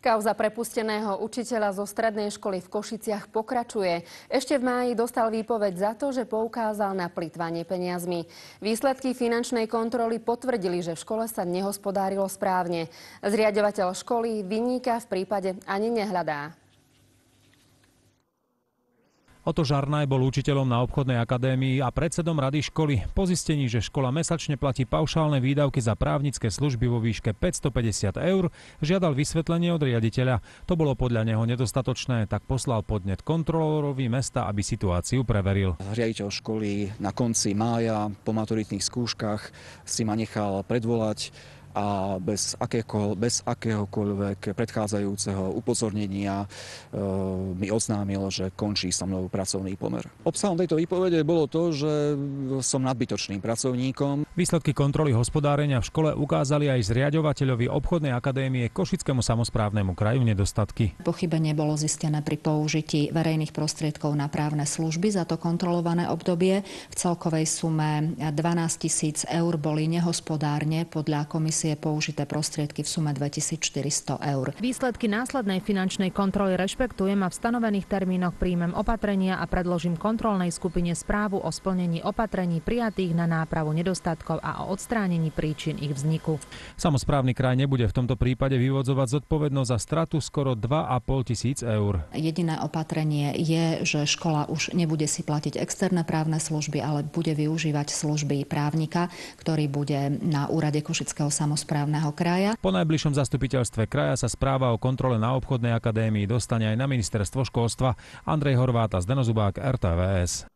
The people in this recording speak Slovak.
Kauza prepusteného učiteľa zo strednej školy v Košiciach pokračuje. Ešte v máji dostal výpoveď za to, že poukázal na plytvanie peniazmi. Výsledky finančnej kontroly potvrdili, že v škole sa nehospodárilo správne. Zriaďovateľ školy vinníka v prípade ani nehľadá. Oto Žarnaj bol učiteľom na obchodnej akadémii a predsedom rady školy. Po zistení, že škola mesačne platí paušálne výdavky za právnické služby vo výške 550 €, žiadal vysvetlenie od riaditeľa. To bolo podľa neho nedostatočné, tak poslal podnet kontrolórovi mesta, aby situáciu preveril. Riaditeľ školy na konci mája po maturitných skúškach si ma nechal predvolať a bez akéhokoľvek predchádzajúceho upozornenia mi oznámil, že končí so mnou pracovný pomer. Obsahom tejto výpovede bolo to, že som nadbytočným pracovníkom. Výsledky kontroly hospodárenia v škole ukázali aj zriaďovateľovi obchodnej akadémie Košickému samosprávnemu kraju nedostatky. Pochybenie bolo zistené pri použití verejných prostriedkov na právne služby za to kontrolované obdobie. V celkovej sume 12 000 € boli nehospodárne podľa komisie použité prostriedky v sume 2400 €. Výsledky následnej finančnej kontroly rešpektujem a v stanovených termínoch príjmem opatrenia a predložím kontrolnej skupine správu o splnení opatrení prijatých na nápravu nedostatkov a o odstránení príčin ich vzniku. Samosprávny kraj nebude v tomto prípade vyvodzovať zodpovednosť za stratu skoro 2 500 €. Jediné opatrenie je, že škola už nebude si platiť externé právne služby, ale bude využívať služby právnika, ktorý bude na úrade Košického samosprávneho kraja. Po najbližšom zastupiteľstve kraja sa správa o kontrole na obchodnej akadémii dostane aj na ministerstvo školstva. Andrej Horváth a Zdeno Zubák, RTVS.